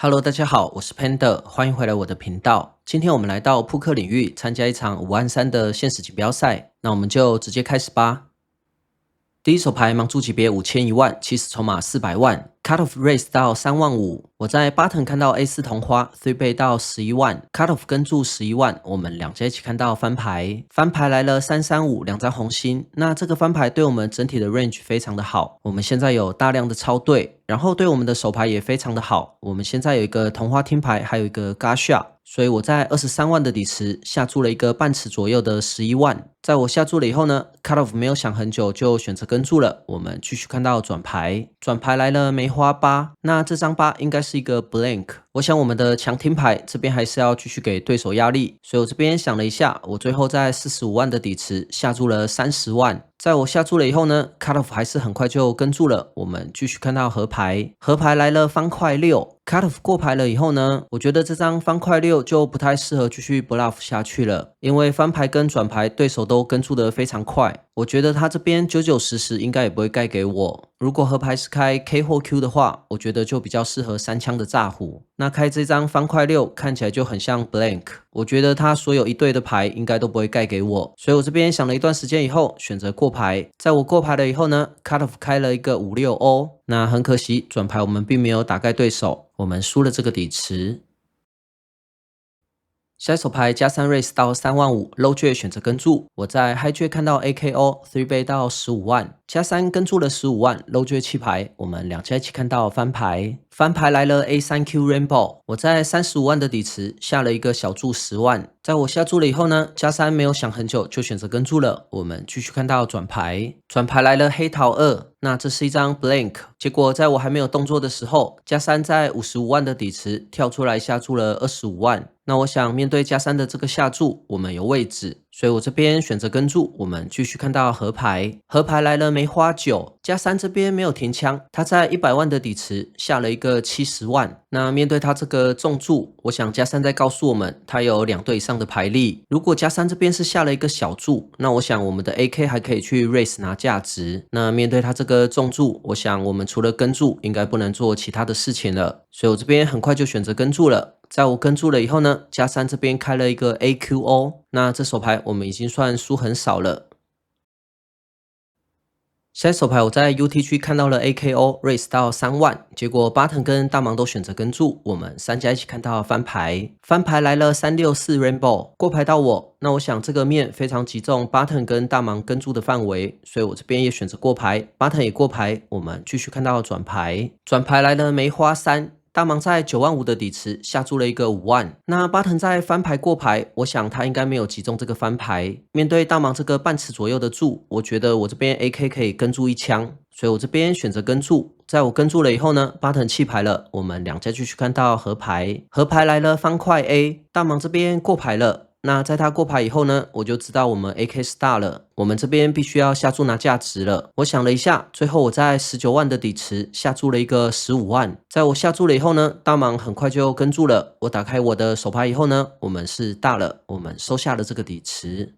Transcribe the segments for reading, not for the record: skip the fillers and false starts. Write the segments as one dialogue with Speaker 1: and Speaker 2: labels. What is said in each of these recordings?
Speaker 1: Hello，大家好，我是 Panda，欢迎回来我的频道。今天我们来到扑克领域参加一场5万3的限时锦标赛，那我们就直接开始吧。第一手牌盲注级别5100，起始筹码400万 ，Cut off raise 到35000。我在button看到 A4 同花3倍到11万 ，Cut off 跟注11万，我们两家一起看到翻牌，翻牌来了335，两张红心。那这个翻牌对我们整体的 range 非常的好，我们现在有大量的超对，然后对我们的手牌也非常的好。我们现在有一个同花听牌，还有一个 Gasha。所以我在23万的底池下注了一个半池左右的11万，在我下注了以后呢 ，Cut off 没有想很久就选择跟注了。我们继续看到转牌，转牌来了梅花8，那这张8应该是一个 blank。我想我们的强听牌这边还是要继续给对手压力，所以我这边想了一下，我最后在45万的底池下注了30万。在我下注了以后呢 ，Cut off 还是很快就跟注了。我们继续看到合牌，合牌来了方块6。Cut off 过牌了以后呢，我觉得这张方块6就不太适合继续 bluff 下去了，因为翻牌跟转牌对手都跟注的非常快，我觉得他这边99、10应该也不会盖给我。如果合牌是开 K 或 Q 的话，我觉得就比较适合3枪的炸胡。那开这张方块6看起来就很像 blank， 我觉得他所有一对的牌应该都不会盖给我，所以我这边想了一段时间以后选择过牌。在我过牌了以后呢 ，Cut off 开了一个56O，那很可惜转牌我们并没有打盖对手，我们输了这个底池。下一手牌加3 raise 到3万5 ，low 券选择跟注。我在 high 券看到 AKO 3倍到15万，加3跟注了15万，low 券弃牌。我们两家一起看到翻牌，翻牌来了 A3Q Rainbow。我在35万的底池下了一个小注10万，在我下注了以后呢，加3没有想很久就选择跟注了。我们继续看到转牌，转牌来了黑桃2。那这是一张 blank， 结果在我还没有动作的时候，加3在55万的底池跳出来下注了25万。那我想面对加3的这个下注，我们有位置，所以我这边选择跟注。我们继续看到合牌，合牌来了梅花9，加3这边没有停枪，他在100万的底池下了一个70万。那面对他这个重注，我想加3在告诉我们，他有2对以上的牌力。如果加3这边是下了一个小注，那我想我们的 AK 还可以去 raise 拿价值。那面对他这个重注，我想我们除了跟注，应该不能做其他的事情了。所以我这边很快就选择跟注了。在我跟注了以后呢，加3这边开了一个 AQO， 那这手牌我们已经算输很少了。下一手牌我在 UT 区看到了 AKO raise 到3万，结果 button 跟大盲都选择跟注，我们三家一起看到翻牌，翻牌来了364 Rainbow， 过牌到我，那我想这个面非常击中 button 跟大盲跟注的范围，所以我这边也选择过牌 ，button 也过牌，我们继续看到转牌，转牌来了梅花3。大盲在9万5的底池下注了一个5万，那巴腾在翻牌过牌，我想他应该没有击中这个翻牌。面对大盲这个半池左右的注，我觉得我这边 AK 可以跟注一枪，所以我这边选择跟注。在我跟注了以后呢，巴腾弃牌了，我们两家继续看到合牌，合牌来了方块 A， 大盲这边过牌了。那在他过牌以后呢，我就知道我们 AK Star 了，我们这边必须要下注拿价值了。我想了一下，最后我在19万的底池下注了一个15万。在我下注了以后呢，大盲很快就跟注了。我打开我的手牌以后呢，我们是大了，我们收下了这个底池。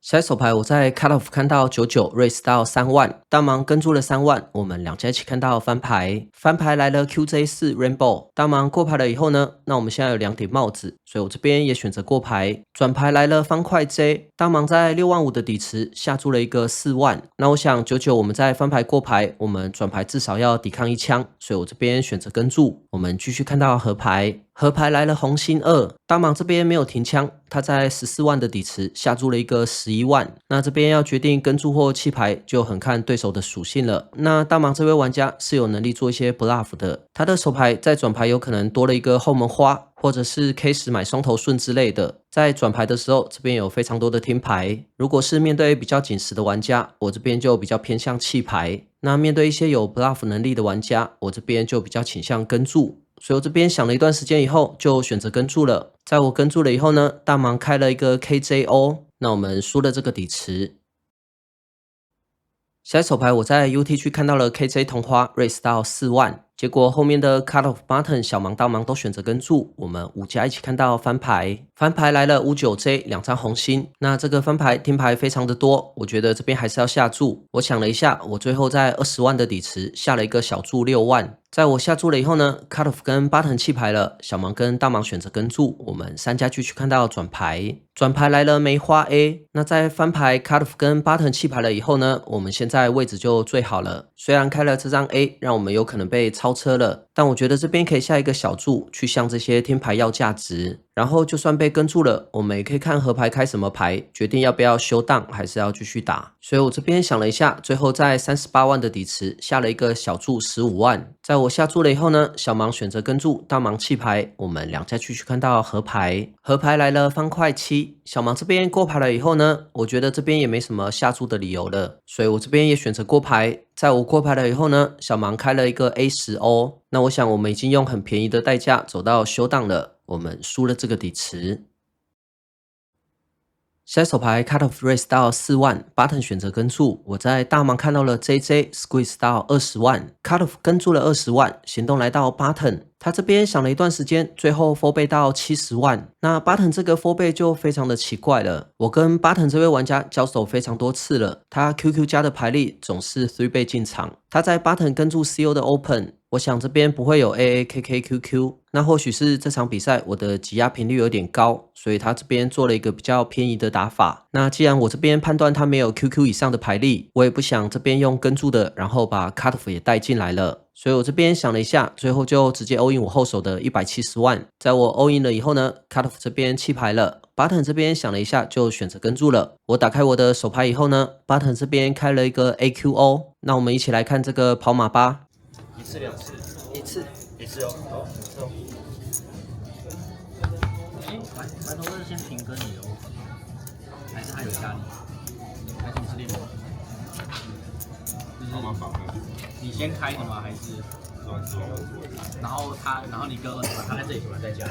Speaker 1: 下一手牌我在 cut off 看到99 raise 到3万，大盲跟注了3万，我们两家一起看到翻牌，翻牌来了 QJ4 Rainbow， 大盲过牌了以后呢，那我们现在有2顶帽子，所以我这边也选择过牌，转牌来了方块 J， 大盲在6万5的底池下注了一个4万，那我想99我们在翻牌过牌，我们转牌至少要抵抗1枪，所以我这边选择跟注，我们继续看到合牌。合牌来了红心2，大盲这边没有停枪，他在14万的底池下注了一个11万。那这边要决定跟注或弃牌，就很看对手的属性了。那大盲这位玩家是有能力做一些 bluff 的，他的手牌在转牌有可能多了一个后门花，或者是 K10买双头顺之类的。在转牌的时候，这边有非常多的听牌。如果是面对比较紧实的玩家，我这边就比较偏向弃牌。那面对一些有 bluff 能力的玩家，我这边就比较倾向跟注。所以我这边想了一段时间以后，就选择跟注了。在我跟注了以后呢，大盲开了一个 KJO， 那我们输了这个底池。下一手牌我在 UT 区看到了 KJ 同花 raise 到4万，结果后面的 cut off button 小盲大盲都选择跟注，我们5家一起看到翻牌，翻牌来了59J 2张红心，那这个翻牌听牌非常的多，我觉得这边还是要下注。我想了一下，我最后在20万的底池下了一个小注6万。在我下注了以后呢 ，cut off 跟 button 弃牌了，小盲跟大盲选择跟注，我们3家继续看到转牌，转牌来了梅花 A。那在翻牌 cut off 跟 button 弃牌了以后呢，我们现在位置就最好了。虽然开了这张 A， 让我们有可能被超车了，但我觉得这边可以下一个小注，去向这些听牌要价值。然后就算被跟注了，我们也可以看河牌开什么牌，决定要不要休档，还是要继续打。所以我这边想了一下，最后在38万的底池下了一个小注15万。在我下注了以后呢，小盲选择跟注，大盲弃牌，我们2家继续看到河牌，河牌来了方块7，小盲这边过牌了以后呢，我觉得这边也没什么下注的理由了，所以我这边也选择过牌。在我过牌了以后呢，小盲开了一个 A10O， 那我想我们已经用很便宜的代价走到休档了，我们输了这个底池。下手牌 cut off raise 到4万 ，button 选择跟注，我在大盲看到了 JJ squeeze 到20万 ，cut off 跟注了20万，行动来到 button， 他这边想了一段时间，最后 4倍到70万。那 button 这个4倍就非常的奇怪了，我跟 button 这位玩家交手非常多次了，他 QQ 加的牌力总是3倍进场，他在 button 跟注 CO 的 open。我想这边不会有 AAKKQQ， 那或许是这场比赛我的挤压频率有点高，所以他这边做了一个比较偏移的打法。那既然我这边判断他没有 QQ 以上的牌力，我也不想这边用跟注的，然后把 cut off 也带进来了。所以我这边想了一下，最后就直接 all in 我后手的170万。在我 all in 了以后呢 ，cut off 这边弃牌了。button 这边想了一下，就选择跟注了。我打开我的手牌以后呢 ，button 这边开了一个 AQO。那我们一起来看这个跑马8。
Speaker 2: 1次2次
Speaker 1: 1次
Speaker 2: 1次哦，好，1次哦。
Speaker 1: 白头是先平跟你的，还是他有压力？还是你是练的？你先开的吗？还是？然后你跟20万，他在这里突然再加。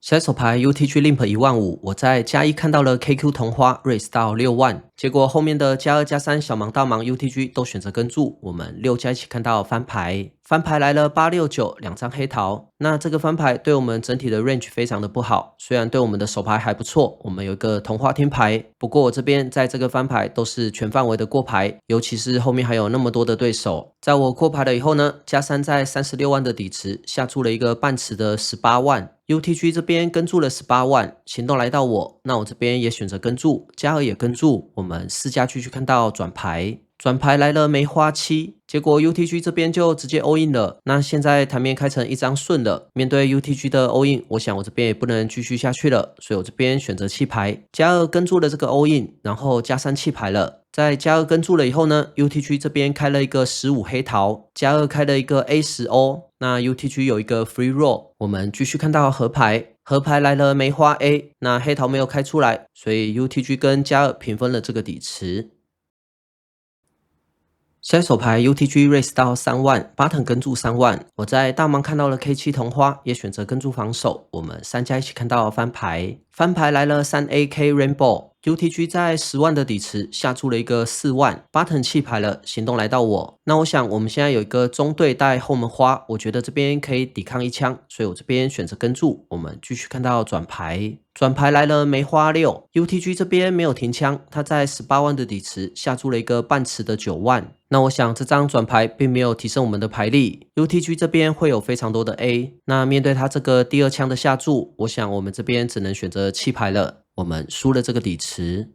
Speaker 1: 下手牌 UTG Limp 15000，我在加1看到了 KQ 同花 raise 到6万，结果后面的加2加3小盲大盲 UTG 都选择跟注，我们6家一起看到翻牌，翻牌来了869 2张黑桃。那这个翻牌对我们整体的 range 非常的不好，虽然对我们的手牌还不错，我们有一个同花听牌，不过我这边在这个翻牌都是全范围的过牌，尤其是后面还有那么多的对手。在我过牌了以后呢，加3在36万的底池下注了一个半池的18万。UTG 这边跟注了18万，行动来到我，那我这边也选择跟注，加2也跟注，我们4家继续看到转牌，转牌来了梅花7，结果 UTG 这边就直接 all in 了。那现在台面开成一张顺了，面对 UTG 的 all in， 我想我这边也不能继续下去了，所以我这边选择弃牌，加2跟注了这个 all in， 然后加3弃牌了。在加2跟注了以后呢 ，UTG 这边开了一个15黑桃，加2开了一个 A10O， 那 UTG 有一个 free roll， 我们继续看到河牌，河牌来了梅花 A， 那黑桃没有开出来，所以 UTG 跟加2平分了这个底池。下手牌 UTG raise 到3万 ，button 跟注3万。我在大盲看到了 K7 同花，也选择跟注防守。我们3家一起看到翻牌，翻牌来了3AK Rainbow。UTG 在10万的底池下注了一个4万 ，button 弃牌了，行动来到我。那我想我们现在有一个中队带后门花，我觉得这边可以抵抗1枪，所以我这边选择跟注。我们继续看到转牌，转牌来了梅花6，UTG 这边没有停枪，他在18万的底池下注了一个半池的9万。那我想这张转牌并没有提升我们的牌力 ，UTG 这边会有非常多的 A。那面对他这个第2枪的下注，我想我们这边只能选择弃牌了，我们输了这个底池。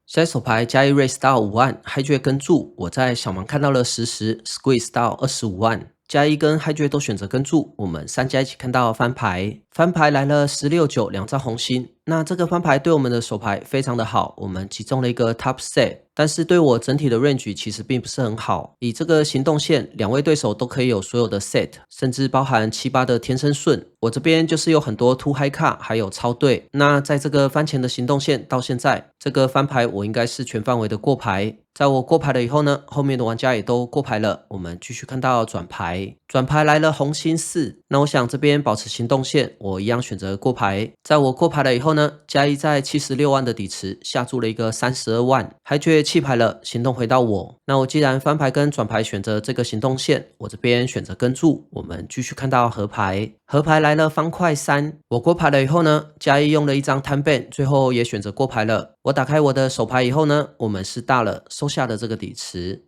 Speaker 1: 下手牌加1 raise 到5万 ，Hijack 跟注，我在小盲看到了10 squeeze 到25万。加1跟 Hijack 都选择跟注，我们3家一起看到翻牌，翻牌来了169 2张红心。那这个翻牌对我们的手牌非常的好，我们击中了一个 top set， 但是对我整体的 range 其实并不是很好。以这个行动线，2位对手都可以有所有的 set， 甚至包含7、8的天生顺。我这边就是有很多 too high card， 还有超对。那在这个翻前的行动线到现在，这个翻牌我应该是全范围的过牌。在我过牌了以后呢，后面的玩家也都过牌了，我们继续看到转牌。转牌来了红心4，那我想这边保持行动线，我一样选择过牌。在我过牌了以后呢，加一在76万的底池下注了一个32万，还觉弃牌了，行动回到我。那我既然翻牌跟转牌选择这个行动线，我这边选择跟注，我们继续看到合牌。合牌来了方块3，我过牌了以后呢，加一用了一张摊 ban， 最后也选择过牌了。我打开我的手牌以后呢，我们是大了，收下了这个底池。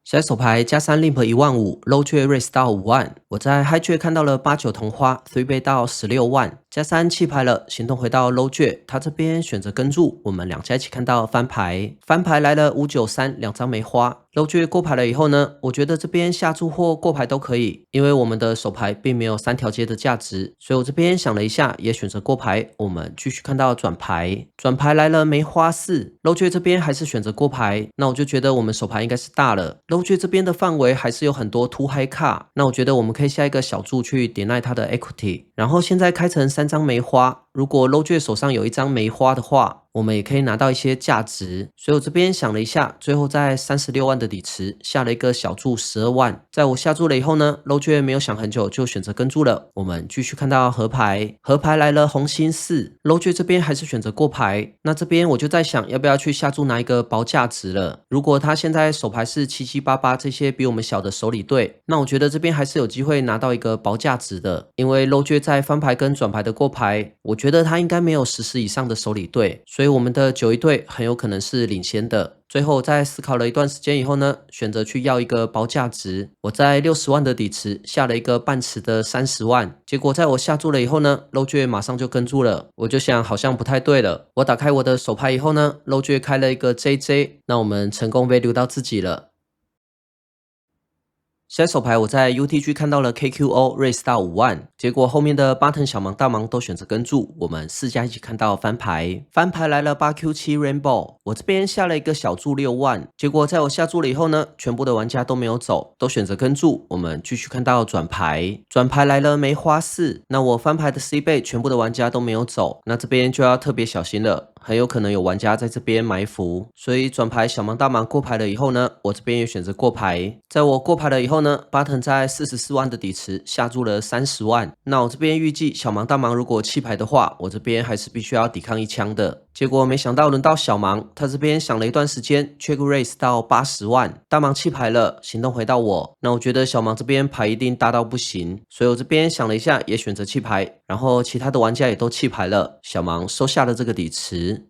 Speaker 1: 现在手牌加3 limp 15000 ，low 券 raise 到5万。我在 high 券看到了8、9同花，3倍到16万，加3弃牌了，行动回到 low 券，他这边选择跟注，我们两家一起看到翻牌，翻牌来了5、9、3，两张梅花。low 券过牌了以后呢，我觉得这边下注或过牌都可以，因为我们的手牌并没有3条街的价值，所以我这边想了一下，也选择过牌。我们继续看到转牌，转牌来了梅花4，low 券这边还是选择过牌，那我就觉得我们手牌应该是大了。low 券这边的范围还是有很多 too high 卡，那我觉得我们可以下一个小注去点耐它的 equity， 然后现在开成3张梅花，如果 low 券手上有一张梅花的话，我们也可以拿到一些价值，所以我这边想了一下，最后在36万的底池下了一个小注12万。在我下注了以后呢，low 券没有想很久就选择跟注了。我们继续看到合牌，合牌来了红心4，low 券这边还是选择过牌。那这边我就在想，要不要去下注拿一个薄价值了？如果他现在手牌是7、7、8、8这些比我们小的手里队，那我觉得这边还是有机会拿到一个薄价值的，因为low 券在翻牌跟转牌的过牌，我觉得他应该没有10以上的手里队，所以我们的9一队很有可能是领先的。最后在思考了一段时间以后呢，选择去要一个薄价值。我在60万的底池下了一个半池的30万，结果在我下注了以后呢，low 券马上就跟注了。我就想好像不太对了。我打开我的手牌以后呢，low 券开了一个 JJ， 那我们成功 value 到自己了。现在手牌我在 UTG 看到了 KQO raise 到5万，结果后面的8藤小盲大盲都选择跟注，我们4家一起看到翻牌，翻牌来了 8Q7 Rainbow， 我这边下了一个小注6万，结果在我下注了以后呢，全部的玩家都没有走，都选择跟注，我们继续看到转牌，转牌来了梅花4，那我翻牌的 C 倍全部的玩家都没有走，那这边就要特别小心了。很有可能有玩家在这边埋伏，所以转牌小盲大盲过牌了以后呢，我这边也选择过牌。在我过牌了以后呢，巴腾在44万的底池下注了30万。那我这边预计小盲大盲如果弃牌的话，我这边还是必须要抵抗一枪的。结果没想到轮到小盲，他这边想了一段时间 ，check raise 到80万，大盲弃牌了，行动回到我。那我觉得小盲这边牌一定大到不行，所以我这边想了一下，也选择弃牌。然后其他的玩家也都弃牌了，小盲收下了这个底池。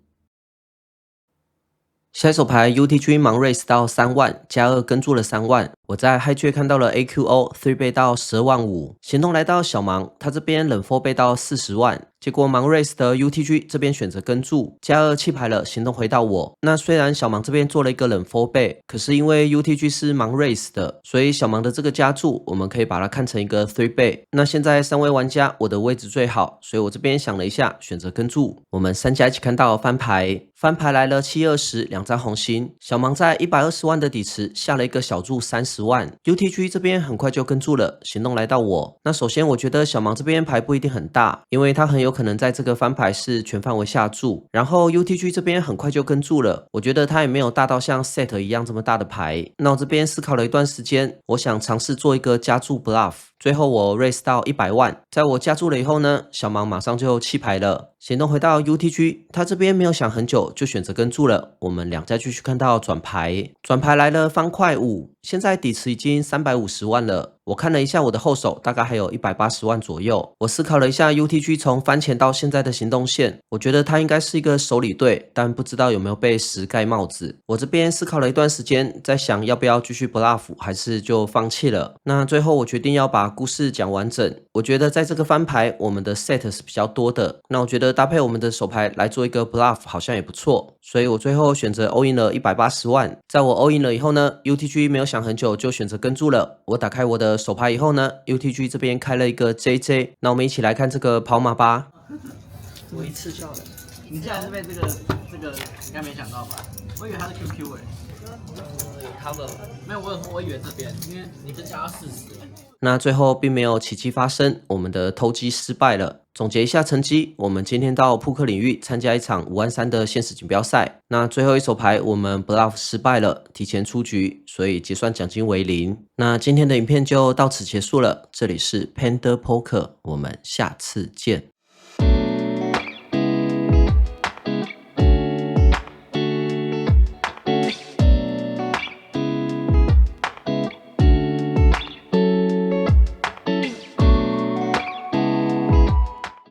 Speaker 1: 下一手牌 UTG 盲 raise 到3万，加2跟注了3万。我在 high 券看到了 AQO 3倍到12万5，行动来到小盲，他这边冷4倍到40万。结果盲 race 的 UTG 这边选择跟注，加2弃牌了，行动回到我。那虽然小盲这边做了一个冷4倍，可是因为 UTG 是盲 race 的，所以小盲的这个加注，我们可以把它看成一个3倍。那现在3位玩家，我的位置最好，所以我这边想了一下，选择跟注。我们3家一起看到翻牌，翻牌来了7、20，两张红心。小盲在120万的底池下了一个小注30万 ，UTG 这边很快就跟注了，行动来到我。那首先我觉得小盲这边牌不一定很大，因为他很有可能在这个翻牌是全范围下注，然后 UTG 这边很快就跟注了，我觉得他也没有大到像 set 一样这么大的牌。那我这边思考了一段时间，我想尝试做一个加注 bluff， 最后我 raise 到100万，在我加注了以后呢，小盲马上就弃牌了，行动回到 UTG， 他这边没有想很久就选择跟注了，我们两家继续看到转牌，转牌来了方块5，现在底池已经350万了。我看了一下我的后手，大概还有180万左右。我思考了一下 UTG 从翻前到现在的行动线，我觉得他应该是一个手里队，但不知道有没有被10盖帽子。我这边思考了一段时间，在想要不要继续 bluff， 还是就放弃了。那最后我决定要把故事讲完整。我觉得在这个翻牌，我们的 set 是比较多的，那我觉得搭配我们的手牌来做一个 bluff 好像也不错，所以我最后选择 all in 了180万。在我 all in 了以后呢， UTG 没有想很久就选择跟注了。我打开我的手牌以后呢， UTG 这边开了一个 JJ， 那我们一起来看这个跑马吧。
Speaker 2: 我一次就好了。
Speaker 3: 你竟然是被这个应该没想到吧？我以为他是 QQ
Speaker 2: 有 cover，
Speaker 3: 没有，我以为这边，因为
Speaker 2: 你不是加到40？
Speaker 1: 那最后并没有奇迹发生，我们的投机失败了。总结一下成绩，我们今天到扑克领域参加一场5万3的限时锦标赛。那最后一手牌我们 bluff 失败了，提前出局，所以结算奖金为0。那今天的影片就到此结束了，这里是 Panda Poker，我们下次见。